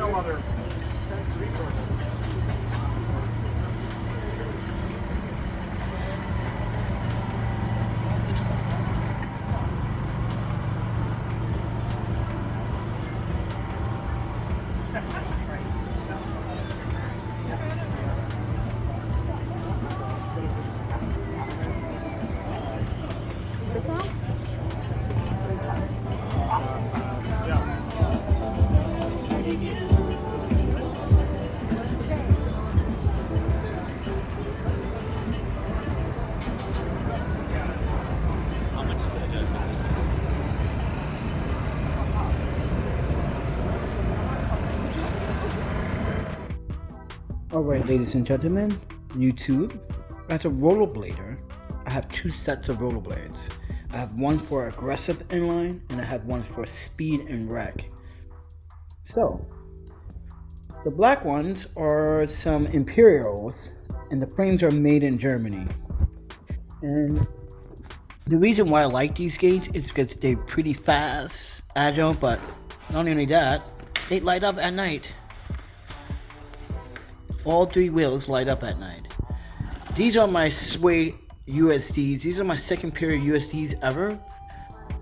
no other sensory sources. Alright, ladies and gentlemen, YouTube, as a rollerblader, I have two sets of rollerblades. I have one for aggressive inline and I have one for speed and wreck. So, the black ones are some Imperials and the frames are made in Germany. And the reason why I like these skates is because they're pretty fast, agile, but not only that, they light up at night. All three wheels light up at night. These are my Sway USDs. These are my second pair of USDs ever.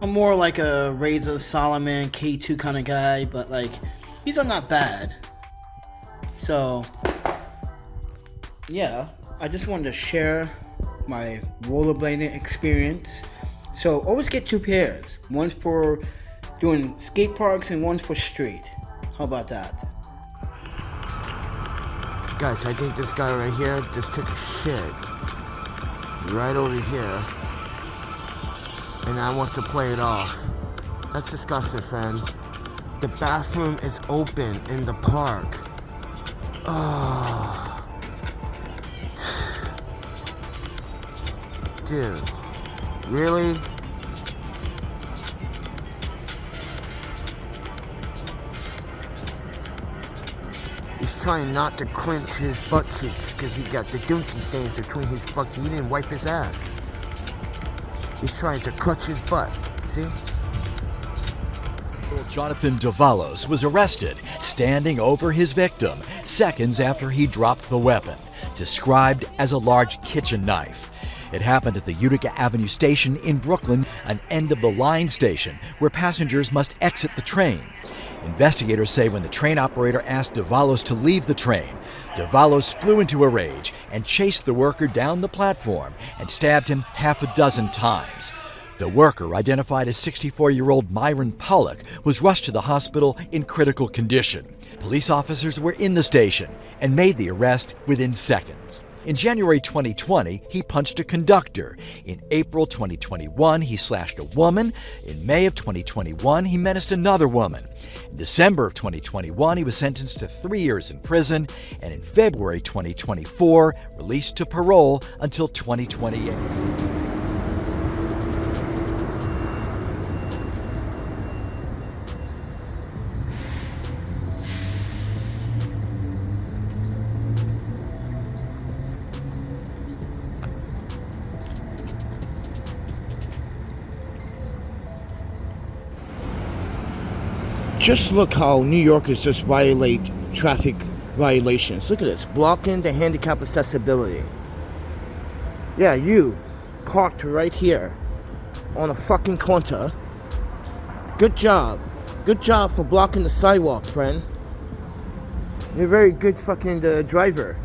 I'm more like a Razor Solomon K2 kind of guy, but like these are not bad. So yeah, I just wanted to share my rollerblading experience. So always get two pairs. One's for doing skate parks and one's for street. How about that? Guys, I think this guy right here just took a shit right over here and now wants to play it off. That's disgusting, friend. The bathroom is open in the park. Oh. Dude, really? He's trying not to clench his butt cheeks because he's got the dookie stains between his fucking. He didn't wipe his ass. He's trying to clutch his butt. See? Jonathan Davalos was arrested standing over his victim seconds after he dropped the weapon, described as a large kitchen knife. It happened at the Utica Avenue station in Brooklyn, an end-of-the-line station where passengers must exit the train. Investigators say when the train operator asked Davalos to leave the train, Davalos flew into a rage and chased the worker down the platform and stabbed him half a dozen times. The worker, identified as 64-year-old Myron Pollock, was rushed to the hospital in critical condition. Police officers were in the station and made the arrest within seconds. In January 2020, he punched a conductor. In April 2021, he slashed a woman. In May of 2021, he menaced another woman. In December of 2021, he was sentenced to 3 years in prison, and in February 2024, released to parole until 2028. Just look how New Yorkers just violate traffic violations. Look at this, blocking the handicap accessibility. Yeah, you parked right here on a fucking corner. Good job. Good job for blocking the sidewalk, friend. You're a very good fucking driver.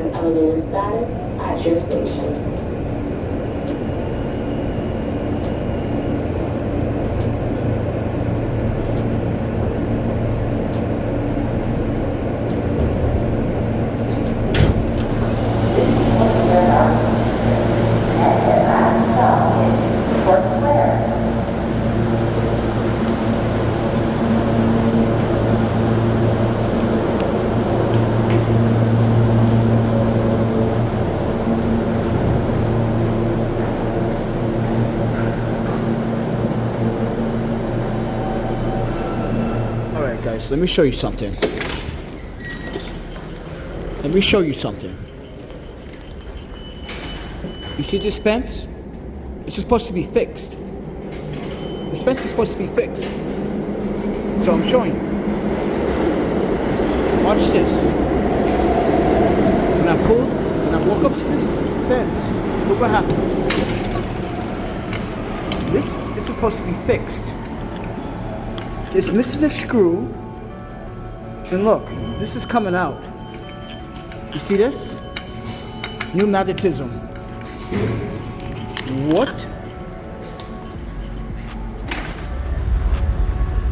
an elevator status at your station. Alright guys, let me show you something. Let me show you something. You see this fence? It's supposed to be fixed. This fence is supposed to be fixed. So I'm showing you. Watch this. When I walk up to this fence, look what happens. This is supposed to be fixed. It's missing a screw. And look, this is coming out. You see this? Pneumatism. What?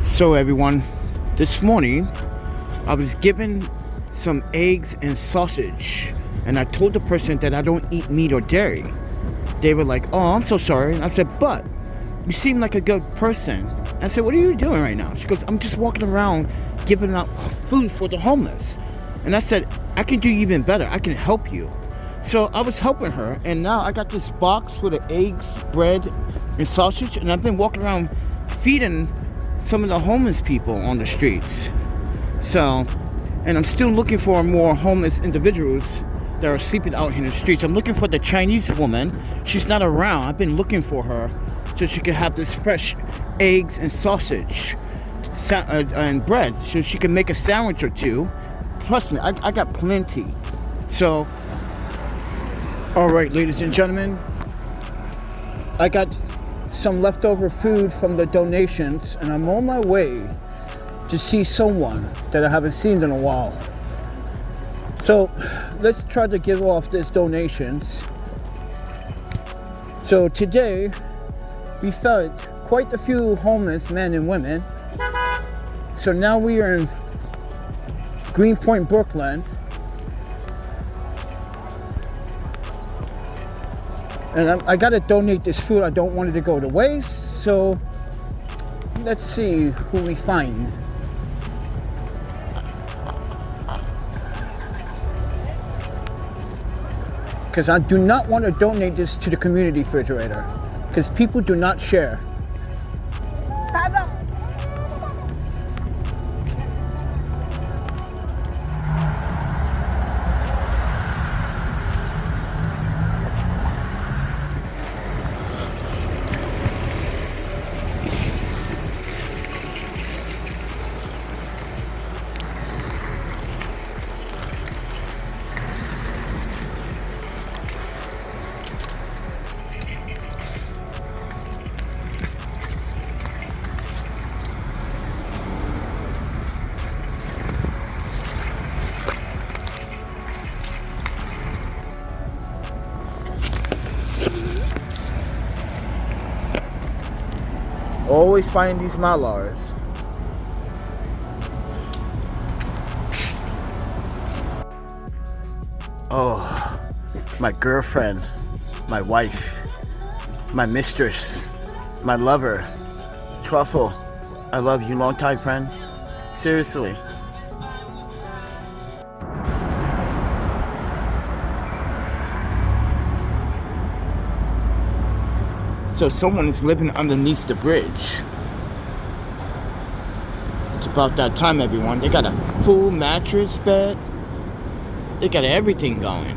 So everyone, this morning I was given some eggs and sausage, and I told the person that I don't eat meat or dairy. They were like, "Oh, I'm so sorry." And I said, "But you seem like a good person." I said, "What are you doing right now?" She goes, "I'm just walking around giving out food for the homeless." And I said, "I can do even better. I can help you." So I was helping her, and now I got this box full of eggs, bread, and sausage, and I've been walking around feeding some of the homeless people on the streets. So, and I'm still looking for more homeless individuals that are sleeping out in the streets. I'm looking for the Chinese woman. She's not around. I've been looking for her so she could have this fresh eggs and sausage and bread, so she can make a sandwich or two. Trust me, I got plenty. So, all right, ladies and gentlemen, I got some leftover food from the donations, and I'm on my way to see someone that I haven't seen in a while. So let's try to give off these donations. So today we fed quite a few homeless men and women. So now we are in Greenpoint, Brooklyn. And I gotta donate this food. I don't want it to go to waste. So let's see who we find. Because I do not want to donate this to the community refrigerator. Because people do not share. Always find these malars. Oh, my girlfriend, my wife, my mistress, my lover, Truffle. I love you, long time friend. Seriously. So someone is living underneath the bridge. It's about that time, everyone. They got a full mattress bed. They got everything going.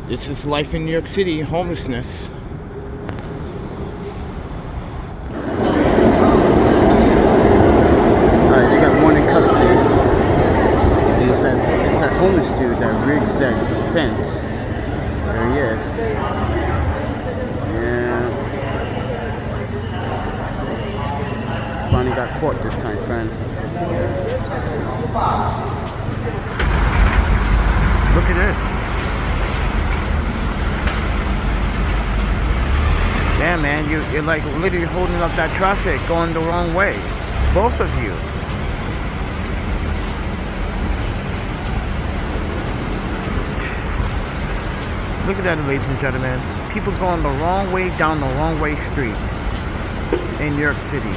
This is life in New York City, homelessness. Alright, they got one in custody. And it's that homeless dude that rigs that fence. There he is. Yeah. Finally got caught this time, friend. this. Yeah, man, you're like literally holding up that traffic, going the wrong way. Both of you. Look at that, ladies and gentlemen. People going the wrong way down the wrong way street in New York City.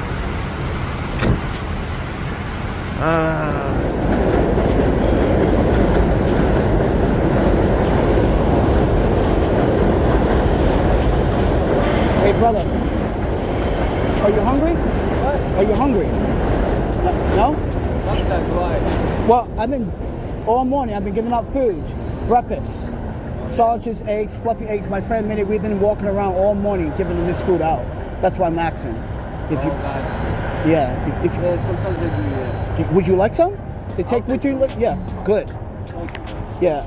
Hey, brother. Are you hungry? What? Are you hungry? No? Sometimes why? Well, all morning, I've been giving out food. Breakfast. Sausages, eggs, fluffy eggs. My friend made it. We've been walking around all morning giving them this food out. That's why I'm asking. If you, gotcha. yeah. If you, Yeah, sometimes I do, yeah. would you like some? They take with you? Yeah, good. Thank you. Yeah.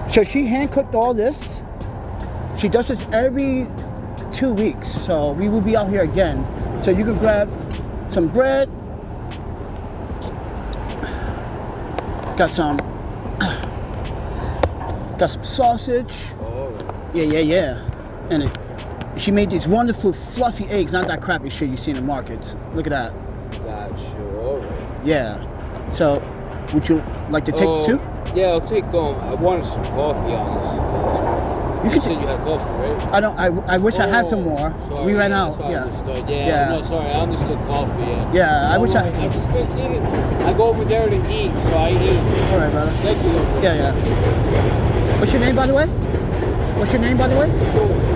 So she hand cooked all this. She does this every 2 weeks. So we will be out here again. So you can grab some bread. Got some sausage. Oh. Yeah. And she made these wonderful fluffy eggs, not that crappy shit you see in the markets. Look at that. Gotcha. All right. Yeah. So, would you like to take two? Yeah, I'll take I wanted some coffee on this. You said you had coffee, right? I wish I had some more. Sorry, we ran yeah, out. that's what I Yeah. understood. Yeah. Yeah. No, sorry. I understood coffee. Yeah. Yeah, I wish I. I just finished eating. I go over there to eat, so I eat. All right, brother. Thank you. Yeah. What's your name, by the way?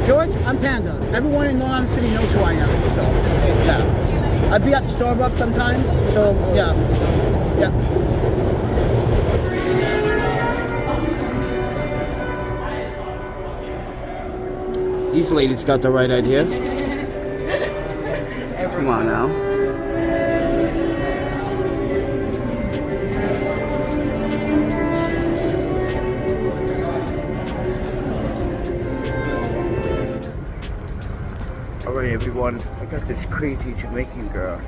George. I'm Panda. Everyone in Long Island City knows who I am. So, yeah. I'd be at Starbucks sometimes. So, yeah. These ladies got the right idea. Come on now. Alright everyone, I got this crazy Jamaican girl.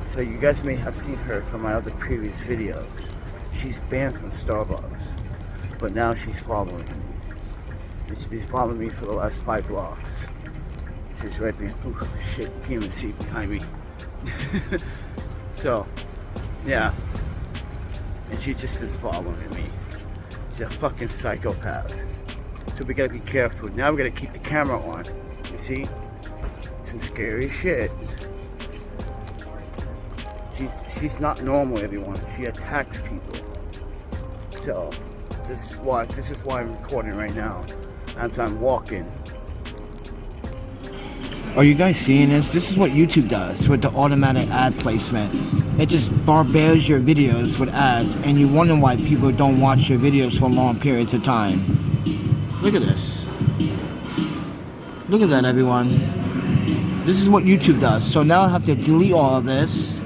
So you guys may have seen her from my other previous videos. She's banned from Starbucks. But now she's following me. She's been following me for the last 5 blocks. She's right behind. Oh shit, you can't even see behind me. So, yeah. And she's just been following me. She's a fucking psychopath. So we gotta be careful. Now we gotta keep the camera on. You see? Some scary shit. She's not normal, everyone. She attacks people. So, this is why I'm recording right now. As I'm walking. Are you guys seeing this? This is what YouTube does with the automatic ad placement. It just barbares your videos with ads, and you wonder why people don't watch your videos for long periods of time. Look at this. Look at that, everyone. This is what YouTube does. So now I have to delete all of this.